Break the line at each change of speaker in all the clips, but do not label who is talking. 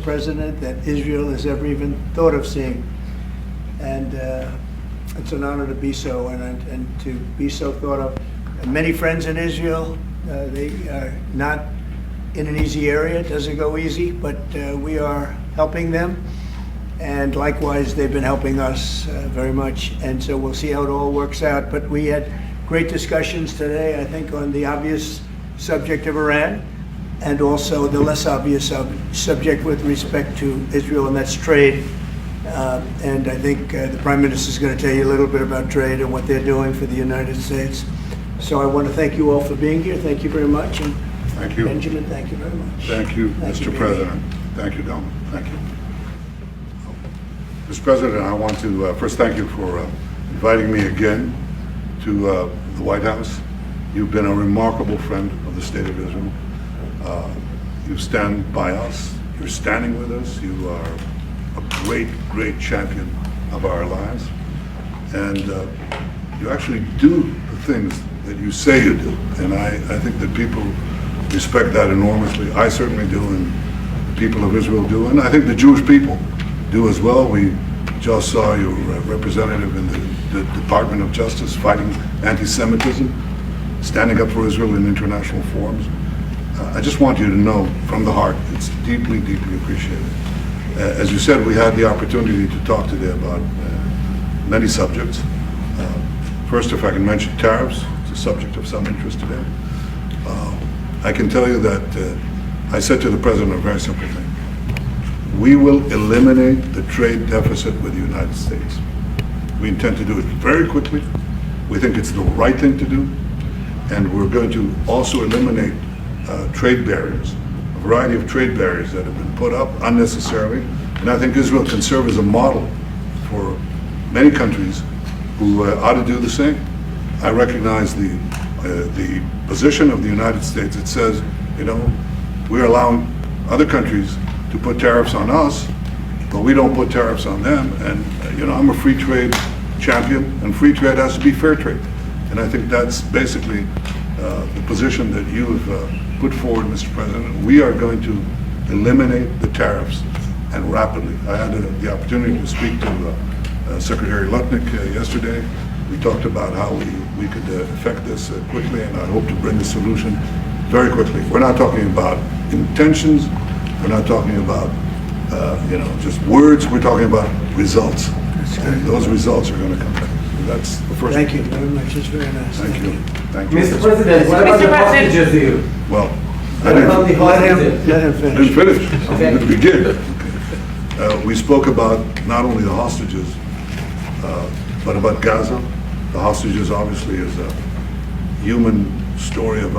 president that Israel has ever even thought of seeing. And it's an honor to be so, and to be so thought of. Many friends in Israel. They are not in an easy area. It doesn't go easy, but we are helping them. And likewise, they've been helping us very much. And so we'll see how it all works out. But we had great discussions today, I think, on the obvious subject of Iran, and also the less obvious subject with respect to Israel, and that's trade. And I think the Prime Minister is going to tell you a little bit about trade and what they're doing for the United States. So I want to thank you all for being here. Thank you very much. And
thank you.
Benjamin, thank you very much.
Thank you, Mr. President. Thank you, Donald. Thank you. Mr. President, I want to first thank you for inviting me again to the White House. You've been a remarkable friend of the State of Israel. You stand by us. You're standing with us. You are a great, great champion of our alliance. And you actually do the things that you say you do. And I think that people respect that enormously. I certainly do, and the people of Israel do. And I think the Jewish people do as well. We just saw your representative in the Department of Justice fighting anti-Semitism, standing up for Israel in international forums. I just want you to know from the heart, it's deeply, deeply appreciated. As you said, we had the opportunity to talk today about many subjects. First, if I can mention tariffs, it's a subject of some interest today. I can tell you that I said to the President a very simple thing. We will eliminate the trade deficit with the United States. We intend to do it very quickly. We think it's the right thing to do. And we're going to also eliminate trade barriers, a variety of trade barriers that have been put up unnecessarily. And I think Israel can serve as a model for many countries who ought to do the same. I recognize the position of the United States. It says, you know, we're allowing other countries to put tariffs on us, but we don't put tariffs on them. And, you know, I'm a free trade champion, and free trade has to be fair trade. And I think that's basically the position that you have put forward, Mr. President. We are going to eliminate the tariffs, and rapidly. I had the opportunity to speak to Secretary Lutnick yesterday. We talked about how we could effect this quickly, and I hope to bring the solution very quickly. We're not talking about intentions. We're not talking about you know, just words. We're talking about results. And those results are going to come back. That's the first.
Thank you very much. It's very nice.
Thank you. Thank you.
Mr. President, what about the hostages here?
Well,
What about the hostages?
Let him
I didn't
finish.
finish.
Okay.
I'm going to begin. We spoke about not only the hostages, but about Gaza. The hostages obviously is a human story of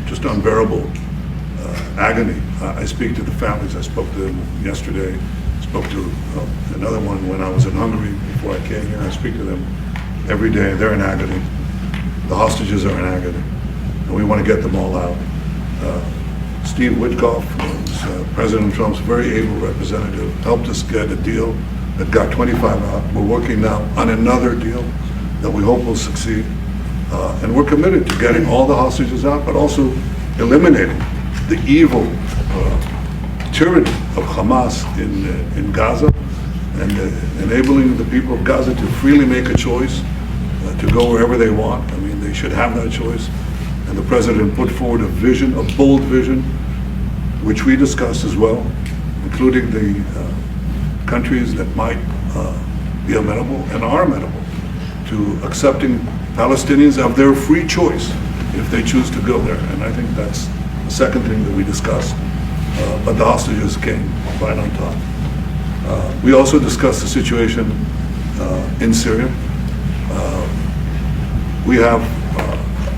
just unbearable agony. I speak to the families. I spoke to them yesterday. Spoke to another one when I was in Hungary before I came here. I speak to them every day. They're in agony. The hostages are in agony, and we want to get them all out. Steve Witkoff, was, President Trump's very able representative, helped us get a deal that got 25 out. We're working now on another deal that we hope will succeed. And we're committed to getting all the hostages out, but also eliminating the evil tyranny of Hamas in Gaza, and enabling the people of Gaza to freely make a choice to go wherever they want. I mean, they should have that choice. And the President put forward a vision, a bold vision, which we discussed as well, including the countries that might be amenable and are amenable to accepting Palestinians of their free choice if they choose to go there. And I think that's the second thing that we discussed. But the hostages came right on top. We also discussed the situation in Syria.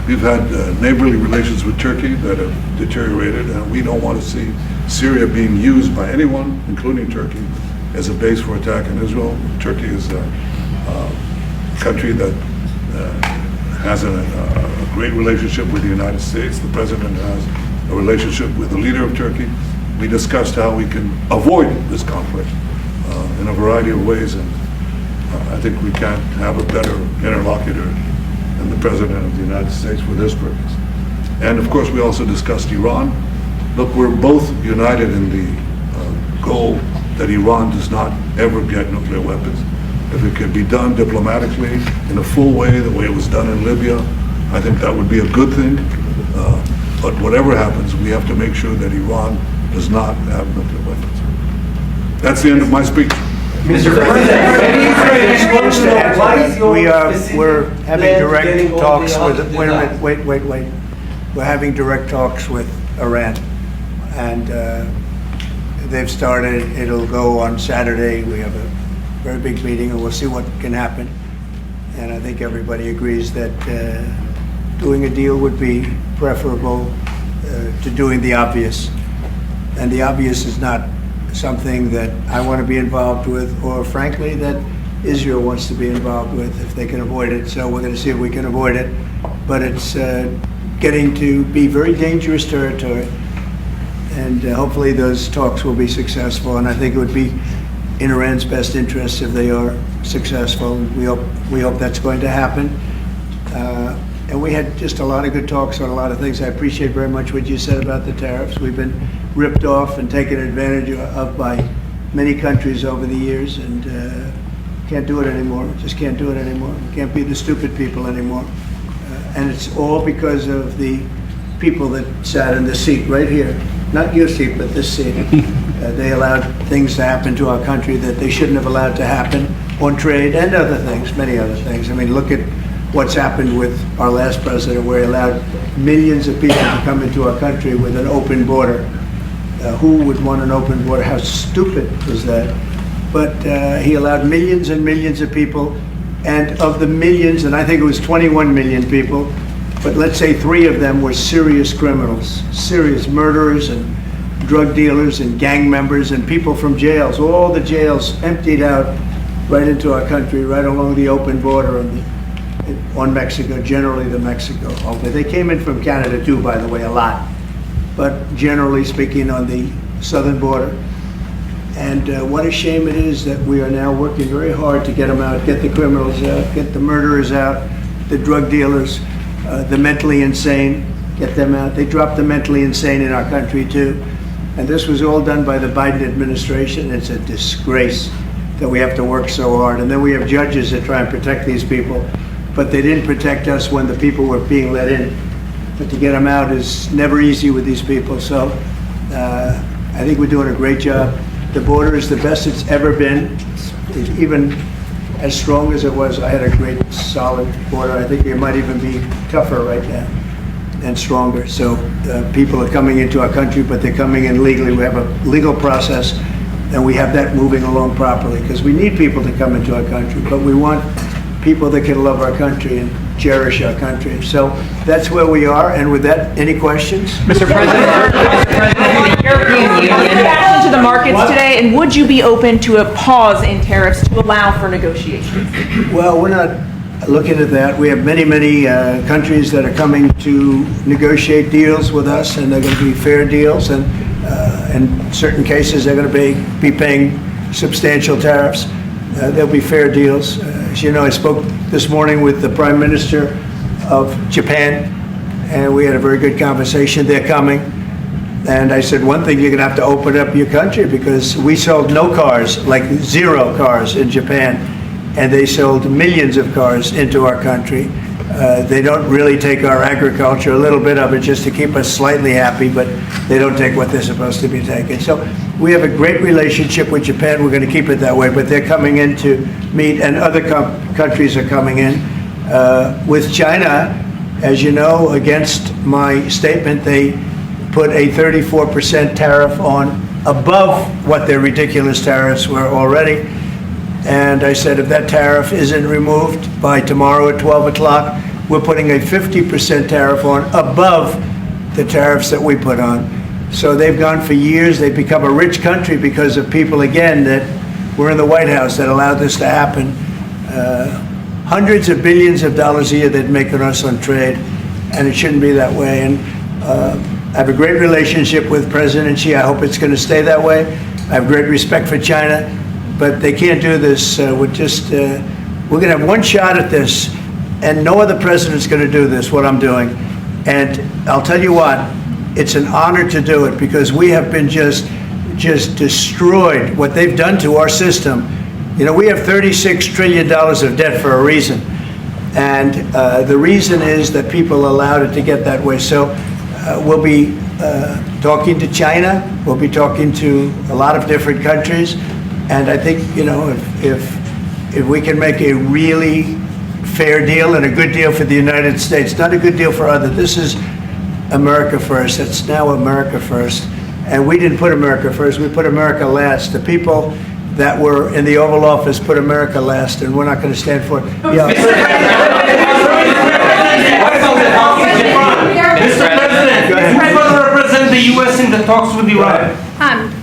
We've had neighborly relations with Turkey that have deteriorated, and we don't want to see Syria being used by anyone, including Turkey, as a base for attack in Israel. Turkey is a country that has a great relationship with the United States. The President has a relationship with the leader of Turkey. We discussed how we can avoid this conflict in a variety of ways, and I think we can't have a better interlocutor than the President of the United States for this purpose. And of course, we also discussed Iran. Look, we're both united in the goal that Iran does not ever get nuclear weapons. If it can be done diplomatically in a full way, the way it was done in Libya, I think that would be a good thing. But whatever happens, we have to make sure that Iran does not have nuclear weapons. That's the end of my speech.
Mr. President, what is your
We're having
plan
direct
getting all
talks
the
with,
hostages
wait a
out?
minute, wait. We're having direct talks with Iran. And they've started, it'll go on Saturday. We have a very big meeting and we'll see what can happen. And I think everybody agrees that doing a deal would be preferable to doing the obvious. And the obvious is not something that I want to be involved with, or frankly, that Israel wants to be involved with if they can avoid it. So we're going to see if we can avoid it. But it's getting to be very dangerous territory. And hopefully those talks will be successful. And I think it would be in Iran's best interest if they are successful. We hope that's going to happen. And we had just a lot of good talks on a lot of things. I appreciate very much what you said about the tariffs. We've been ripped off and taken advantage of by many countries over the years, and can't do it anymore. Just can't do it anymore. We can't be the stupid people anymore. And it's all because of the people that sat in the seat right here. Not your seat, but this seat. They allowed things to happen to our country that they shouldn't have allowed to happen on trade and other things, many other things. I mean, look at what's happened with our last president, where he allowed millions of people to come into our country with an open border. Who would want an open border? How stupid was that? But he allowed millions and millions of people, and of the millions, and I think it was 21 million people, but let's say 3 of them were serious criminals, serious murderers and drug dealers and gang members and people from jails. All the jails emptied out right into our country, right along the open border on Mexico, generally the Mexico. Okay, they came in from Canada too, by the way, a lot. But generally speaking, on the southern border. And what a shame it is that we are now working very hard to get them out, get the criminals out, get the murderers out, the drug dealers, the mentally insane, get them out. They dropped the mentally insane in our country too. And this was all done by the Biden administration. It's a disgrace that we have to work so hard. And then we have judges that try and protect these people, but they didn't protect us when the people were being let in. But to get them out is never easy with these people. So I think we're doing a great job. The border is the best it's ever been. It's even as strong as it was. I had a great solid border. I think it might even be tougher right now and stronger. So people are coming into our country, but they're coming in legally. We have a legal process, and we have that moving along properly, because we need people to come into our country, but we want people that can love our country and cherish our country. So that's where we are. And with that, any questions?
Mr. President, European Union back into the markets today, and would you be open to a pause in tariffs to allow for negotiations?
Well, we're not looking at that. We have many countries that are coming to negotiate deals with us, and they're going to be fair deals. And in certain cases, they're going to be paying substantial tariffs. There'll be fair deals. As you know, I spoke this morning with the Prime Minister of Japan, and we had a very good conversation. They're coming. And I said, one thing, you're going to have to open up your country, because we sold no cars, like 0 cars in Japan, and they sold millions of cars into our country. They don't really take our agriculture, a little bit of it just to keep us slightly happy, but they don't take what they're supposed to be taking. So we have a great relationship with Japan. We're going to keep it that way, but they're coming in to meet, and other countries are coming in. With China, as you know, against my statement, they put a 34% tariff on above what their ridiculous tariffs were already. And I said, if that tariff isn't removed by tomorrow at 12 o'clock, we're putting a 50% tariff on above the tariffs that we put on. So they've gone for years. They've become a rich country because of people, again, that were in the White House that allowed this to happen. Hundreds of billions of dollars a year they'd make on us on trade, and it shouldn't be that way. And I have a great relationship with President Xi. I hope it's going to stay that way. I have great respect for China. But they can't do this. We're going to have one shot at this, and no other president's going to do this, what I'm doing. And I'll tell you what, it's an honor to do it, because we have been just just destroyed what they've done to our system. You know, we have $36 trillion of debt for a reason. And the reason is that people allowed it to get that way. So we'll be talking to China. We'll be talking to a lot of different countries. And I think, you know, if we can make a really fair deal and a good deal for the United States, not a good deal for others. This is America first. It's now America first. And we didn't put America first. We put America last. The people that were in the Oval Office put America last, and we're not going to stand for it. Yeah.
Mr. President, who's going to represent the U.S. in the talks with Iran?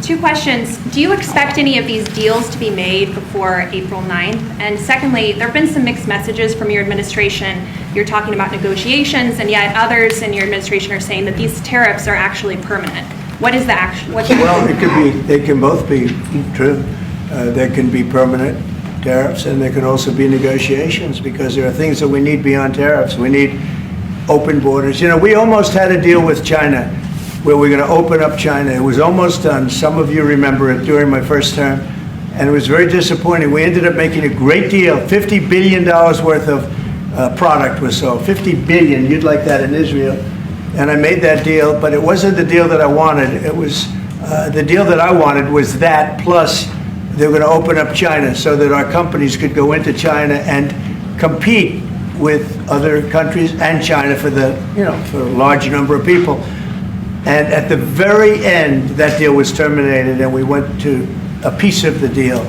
Two questions. Do you expect any of these deals to be made before April 9th? And secondly, there have been some mixed messages from your administration. You're talking about negotiations, and yet others in your administration are saying that these tariffs are actually permanent. What is the action?
Well, it could be. They can both be true. There can be permanent tariffs, and there can also be negotiations, because there are things that we need beyond tariffs. We need open borders. You know, we almost had a deal with China where we're going to open up China. It was almost done. Some of you remember it during my first term, and it was very disappointing. We ended up making a great deal. $50 billion worth of product was sold. $50 billion. You'd like that in Israel. And I made that deal, but it wasn't the deal that I wanted. It was the deal that I wanted was that, plus they're going to open up China so that our companies could go into China and compete with other countries and China for the, you know, for a large number of people. And at the very end, that deal was terminated, and we went to a piece of the deal.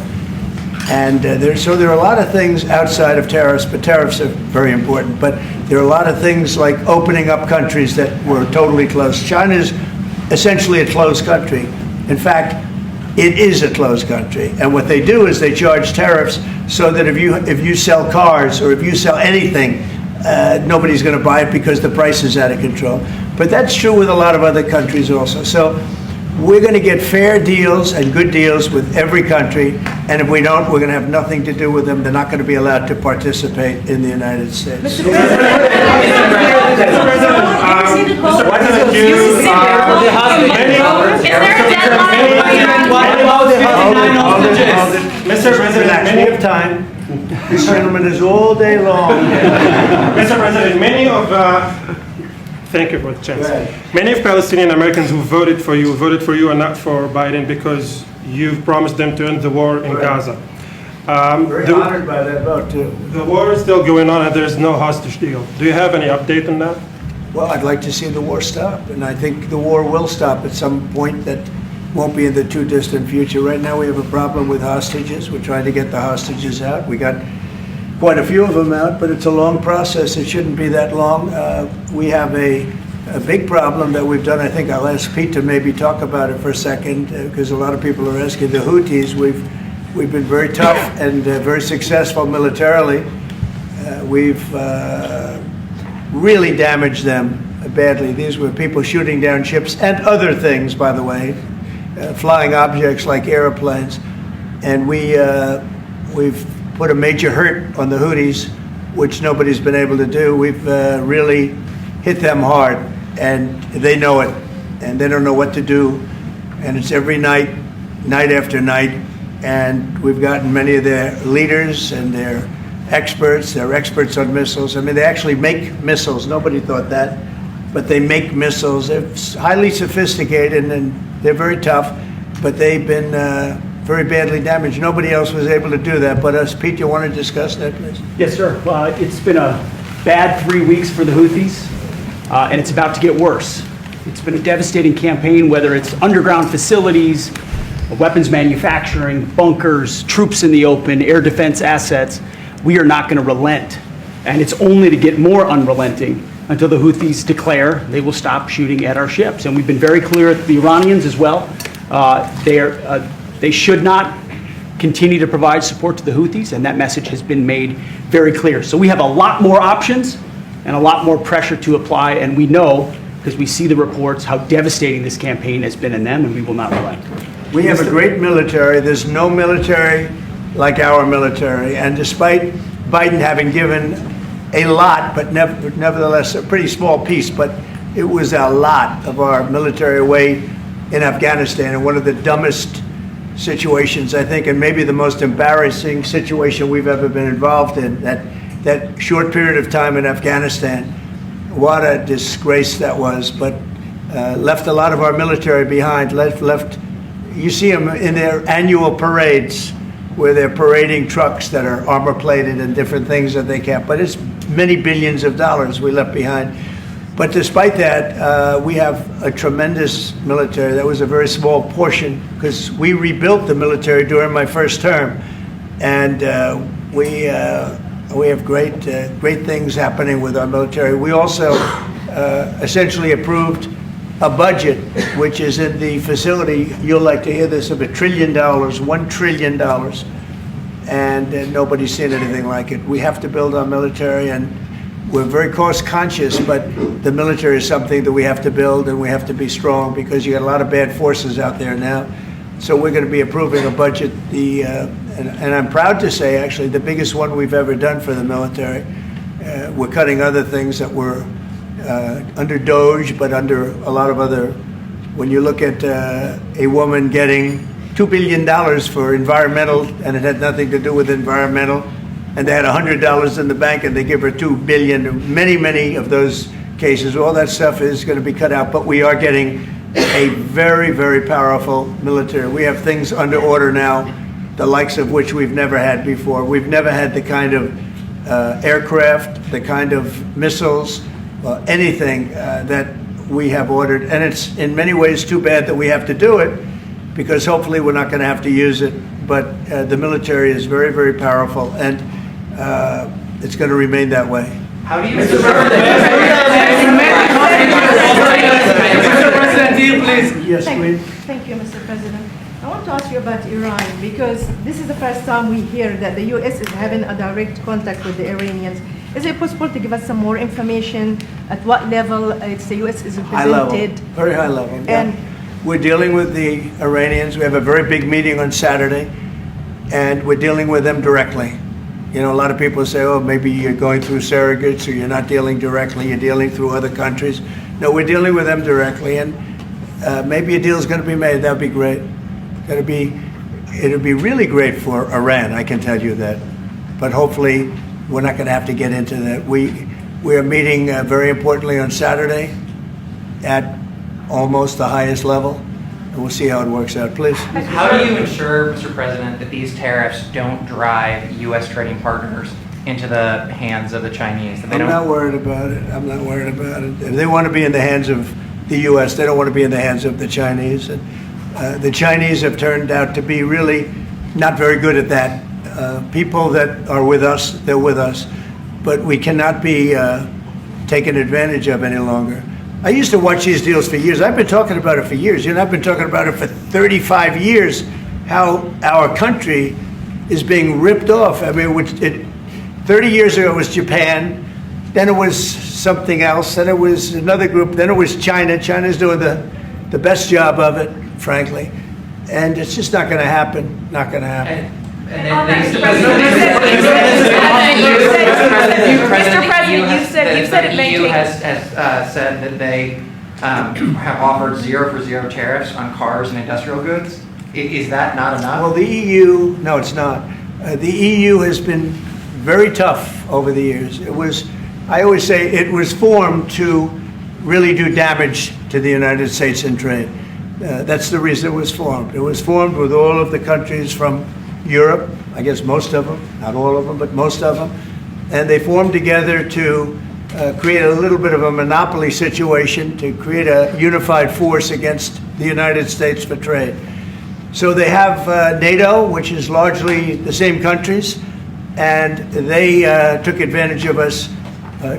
And so there are a lot of things outside of tariffs, but tariffs are very important. But there are a lot of things like opening up countries that were totally closed. China is essentially a closed country. In fact, it is a closed country. And what they do is they charge tariffs so that if you sell cars or if you sell anything, nobody's going to buy it because the price is out of control. But that's true with a lot of other countries also. So we're going to get fair deals and good deals with every country. And if we don't, we're going to have nothing to do with them. They're not going to be allowed to participate in the United States.
Mr. President,
Mr. President, we have time. This gentleman is all day long.
Mr. President, thank you for the chance. Many of Palestinian Americans who voted for you and not for Biden because you've promised them to end the war in Gaza.
Very honored by that vote, too.
The war is still going on and there's no hostage deal. Do you have any update on that?
Well, I'd like to see the war stop, and I think the war will stop at some point that won't be in the too distant future. Right now we have a problem with hostages. We're trying to get the hostages out. We got quite a few of them out, but it's a long process. It shouldn't be that long. We have a big problem that we've done. I think I'll ask Pete to maybe talk about it for a second, because a lot of people are asking. The Houthis, we've been very tough and very successful militarily. We've really damaged them badly. These were people shooting down ships and other things, by the way, flying objects like airplanes. And we've put a major hurt on the Houthis, which nobody's been able to do. We've really hit them hard, and they know it, and they don't know what to do. And it's every night, night after night. And we've gotten many of their leaders and their experts. They're experts on missiles. I mean, they actually make missiles. Nobody thought that, but they make missiles. They're highly sophisticated, and they're very tough, but they've been very badly damaged. Nobody else was able to do that but us. Pete, you want to discuss that, please?
Yes, sir. It's been a bad 3 weeks for the Houthis, and it's about to get worse. It's been a devastating campaign, whether it's underground facilities, weapons manufacturing, bunkers, troops in the open, air defense assets. We are not going to relent, and it's only to get more unrelenting until the Houthis declare they will stop shooting at our ships. And we've been very clear at the Iranians as well. They should not continue to provide support to the Houthis, and that message has been made very clear. So we have a lot more options and a lot more pressure to apply, and we know, because we see the reports, how devastating this campaign has been in them, and we will not relent.
We have a great military. There's no military like our military, and despite Biden having given a lot, but nevertheless a pretty small piece, but it was a lot of our military away in Afghanistan, and one of the dumbest situations, I think, and maybe the most embarrassing situation we've ever been involved in, that short period of time in Afghanistan. What a disgrace that was, but left a lot of our military behind. Left. You see them in their annual parades where they're parading trucks that are armor plated and different things that they can't. But it's many billions of dollars we left behind. But despite that, we have a tremendous military. That was a very small portion because we rebuilt the military during my first term, and we have great things happening with our military. We also essentially approved a budget, which is in the facility, you'll like to hear this, of $1 trillion, $1 trillion, and nobody's seen anything like it. We have to build our military, and we're very cost conscious, but the military is something that we have to build, and we have to be strong because you got a lot of bad forces out there now. So we're going to be approving a budget, and I'm proud to say, actually, the biggest one we've ever done for the military. We're cutting other things that were under DOGE, but under a lot of other. When you look at a woman getting $2 billion for environmental, and it had nothing to do with environmental, and they had $100 in the bank, and they give her $2 billion. Many of those cases, all that stuff is going to be cut out. But we are getting a very powerful military. We have things under order now, the likes of which we've never had before. We've never had the kind of aircraft, the kind of missiles, anything that we have ordered. And it's in many ways too bad that we have to do it, because hopefully we're not going to have to use it. But the military is very powerful, and it's going to remain that way.
How do you...
Mr. President, please.
Yes, please.
Thank you, Mr. President. I want to ask you about Iran, because this is the first time we hear that the U.S. is having a direct contact with the Iranians. Is it possible to give us some more information at what level the U.S. is
High level,
represented?
very high level.
And
we're dealing with the Iranians. We have a very big meeting on Saturday, and we're dealing with them directly. You know, a lot of people say, oh, maybe you're going through surrogates, or you're not dealing directly, you're dealing through other countries. No, we're dealing with them directly, and maybe a deal is going to be made. That would be great. It'll be really great for Iran, I can tell you that. But hopefully, we're not going to have to get into that. We are meeting very importantly on Saturday at almost the highest level, and we'll see how it works out. Please.
How do you ensure, Mr. President, that these tariffs don't drive U.S. trading partners into the hands of the Chinese? That they
I'm not worried about it. I'm not worried about it. If they want to be in the hands of the U.S., they don't want to be in the hands of the Chinese. And the Chinese have turned out to be really not very good at that. People that are with us, they're with us. But we cannot be taken advantage of any longer. I used to watch these deals for years. I've been talking about it for years. You know, I've been talking about it for 35 years, how our country is being ripped off. I mean, 30 years ago it was Japan, then it was something else, then it was another group, then it was China. China's doing the best job of it, frankly. And it's just not going to happen, not going to happen.
Mr. President, you said it
the EU has said that they have offered 0 for 0 tariffs on cars and industrial goods. Is that not enough?
Well, the EU, no, it's not. The EU has been very tough over the years. I always say it was formed to really do damage to the United States in trade. That's the reason it was formed. It was formed with all of the countries from Europe, I guess most of them, not all of them, but most of them. And they formed together to create a little bit of a monopoly situation, to create a unified force against the United States for trade. So they have NATO, which is largely the same countries, and they took advantage of us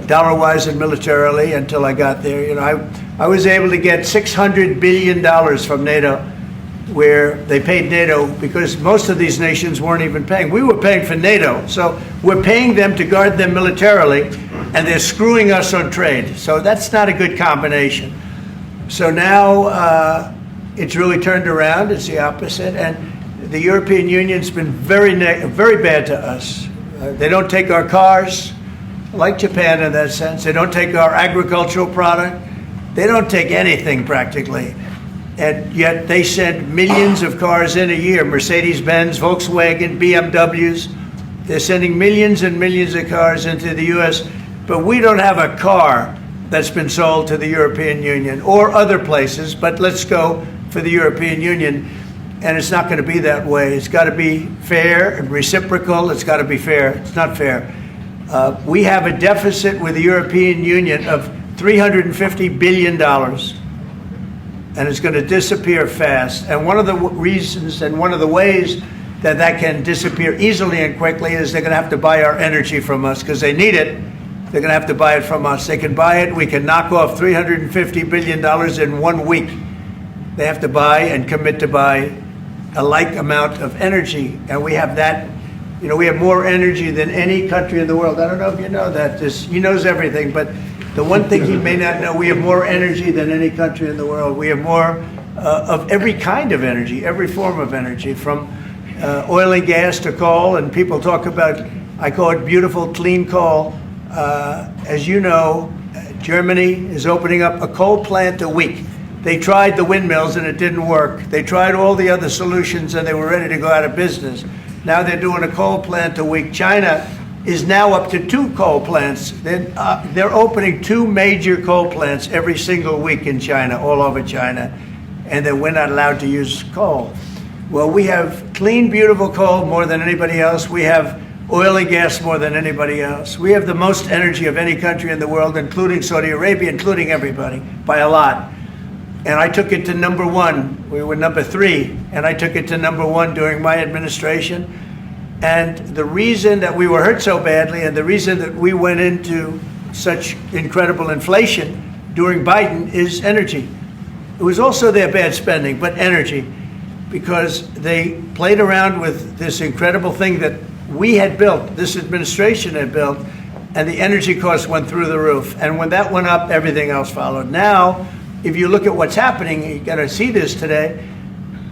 dollar-wise and militarily until I got there. You know, I was able to get $600 billion from NATO, where they paid NATO because most of these nations weren't even paying. We were paying for NATO, so we're paying them to guard them militarily, and they're screwing us on trade. So that's not a good combination. So now it's really turned around. It's the opposite, and the European Union's been very bad to us. They don't take our cars, like Japan in that sense. They don't take our agricultural product. They don't take anything practically. And yet they send millions of cars in a year, Mercedes-Benz, Volkswagen, BMWs. They're sending millions and millions of cars into the U.S., but we don't have a car that's been sold to the European Union or other places, but let's go for the European Union. And it's not going to be that way. It's got to be fair and reciprocal. It's got to be fair. It's not fair. We have a deficit with the European Union of $350 billion. And it's going to disappear fast. And one of the reasons and one of the ways that that can disappear easily and quickly is they're going to have to buy our energy from us because they need it. They're going to have to buy it from us. They can buy it. We can knock off $350 billion in 1 week. They have to buy and commit to buy a like amount of energy. And we have that. You know, we have more energy than any country in the world. I don't know if you know that. He knows everything, but the one thing he may not know, we have more energy than any country in the world. We have more of every kind of energy, every form of energy, from oil and gas to coal. And people talk about, I call it beautiful, clean coal. As you know, Germany is opening up a coal plant a week. They tried the windmills and it didn't work. They tried all the other solutions and they were ready to go out of business. Now they're doing a coal plant a week. China is now up to 2 coal plants. They're opening 2 major coal plants every single week in China, all over China, and then we're not allowed to use coal. Well, we have clean, beautiful coal more than anybody else. We have oil and gas more than anybody else. We have the most energy of any country in the world, including Saudi Arabia, including everybody, by a lot. And I took it to number 1. We were number 3, and I took it to number 1 during my administration. And the reason that we were hurt so badly and the reason that we went into such incredible inflation during Biden is energy. It was also their bad spending, but energy, because they played around with this incredible thing that we had built, this administration had built, and the energy costs went through the roof. And when that went up, everything else followed. Now, if you look at what's happening, you got to see this today.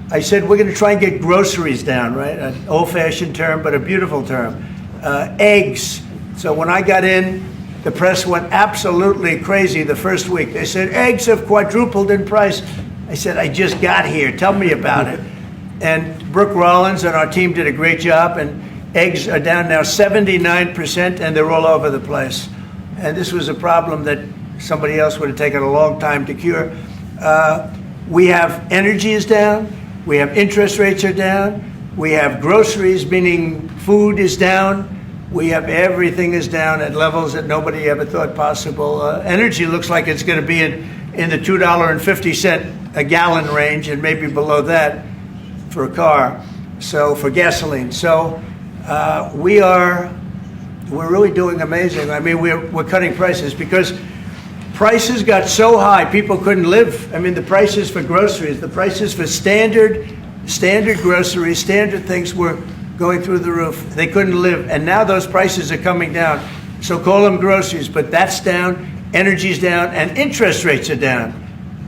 I said we're going to try and get groceries down, right? An old-fashioned term, but a beautiful term. Eggs. So when I got in, the press went absolutely crazy the first week. They said, eggs have quadrupled in price. I said, I just got here. Tell me about it. And Brooke Rollins and our team did a great job, and eggs are down now 79%, and they're all over the place. And this was a problem that somebody else would have taken a long time to cure. We have energy is down. We have interest rates are down. We have groceries, meaning food is down. We have everything is down at levels that nobody ever thought possible. Energy looks like it's going to be in the $2.50 a gallon range and maybe below that for a car. So for gasoline. So we're really doing amazing. I mean, we're cutting prices because prices got so high, people couldn't live. I mean, the prices for groceries, the prices for standard groceries, standard things were going through the roof. They couldn't live. And now those prices are coming down. So call them groceries, but that's down, energy's down, and interest rates are down.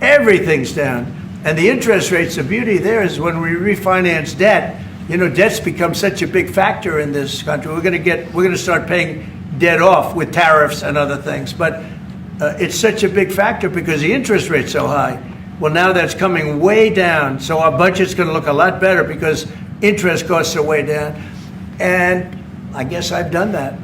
Everything's down. And the interest rates, the beauty there is when we refinance debt, you know, debt's become such a big factor in this country. We're going to start paying debt off with tariffs and other things. But it's such a big factor because the interest rate's so high. Well, now that's coming way down, so our budget's going to look a lot better because interest costs are way down. And I guess I've done that.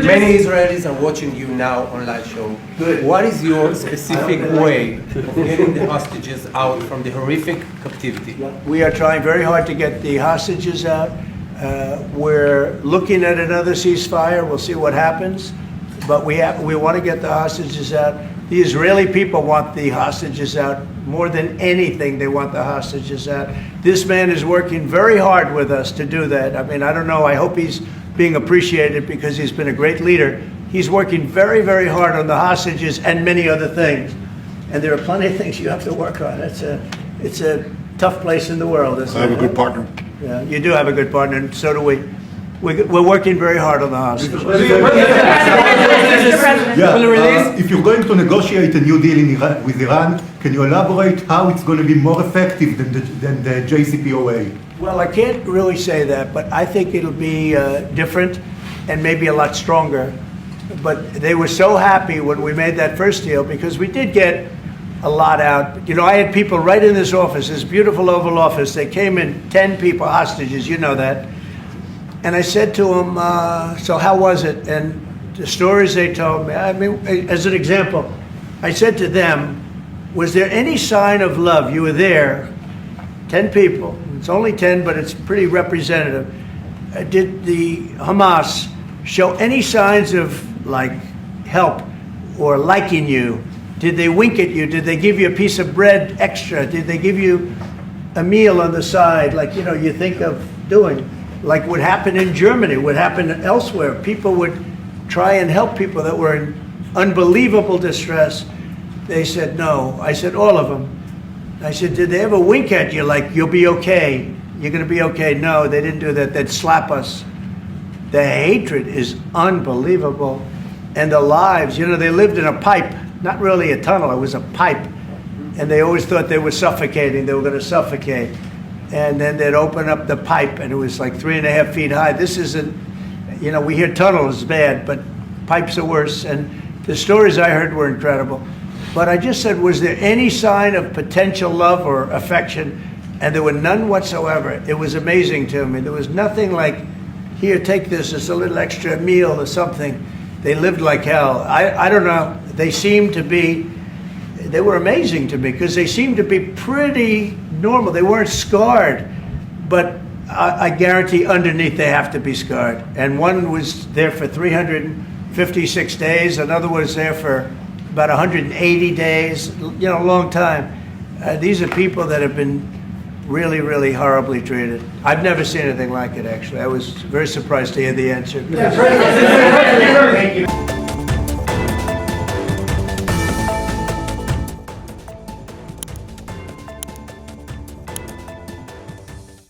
Many Israelis are watching you now on live show.
Good.
What is your specific way of getting the hostages out from the horrific captivity?
We are trying very hard to get the hostages out. We're looking at another ceasefire. We'll see what happens. But we want to get the hostages out. The Israeli people want the hostages out more than anything. They want the hostages out. This man is working very hard with us to do that. I mean, I don't know. I hope he's being appreciated because he's been a great leader. He's working very, very hard on the hostages and many other things. And there are plenty of things you have to work on. It's a tough place in the world.
I have a good partner.
Yeah, you do have a good partner, and so do we. We're working very hard on the hostages.
If you're going to negotiate a new deal with Iran, can you elaborate how it's going to be more effective than the JCPOA?
Well, I can't really say that, but I think it'll be different and maybe a lot stronger. But they were so happy when we made that first deal because we did get a lot out. You know, I had people right in this office, this beautiful Oval Office. They came in, 10 people, hostages, you know that. And I said to them, so how was it? And the stories they told me, I mean, as an example, I said to them, was there any sign of love? You were there, 10 people. It's only 10, but it's pretty representative. Did the Hamas show any signs of, like, help or liking you? Did they wink at you? Did they give you a piece of bread extra? Did they give you a meal on the side, like, you know, you think of doing? Like what happened in Germany, what happened elsewhere. People would try and help people that were in unbelievable distress. They said no. I said, all of them. I said, did they ever wink at you like, you'll be okay? You're going to be okay? No, they didn't do that. They'd slap us. The hatred is unbelievable. And the lives, you know, they lived in a pipe, not really a tunnel, it was a pipe. And they always thought they were suffocating, they were going to suffocate. And then they'd open up the pipe and it was like 3.5 feet high. This isn't, you know, we hear tunnels is bad, but pipes are worse. And the stories I heard were incredible. But I just said, was there any sign of potential love or affection? And there were none whatsoever. It was amazing to me. There was nothing like, here, take this, it's a little extra meal or something. They lived like hell. I don't know, they seemed to be, they were amazing to me because they seemed to be pretty normal. They weren't scarred, but I guarantee underneath they have to be scarred. And one was there for 356 days, another was there for about 180 days, you know, a long time. These are people that have been really, really horribly treated. I've never seen anything like it, actually. I was very surprised to hear the answer. Thank you.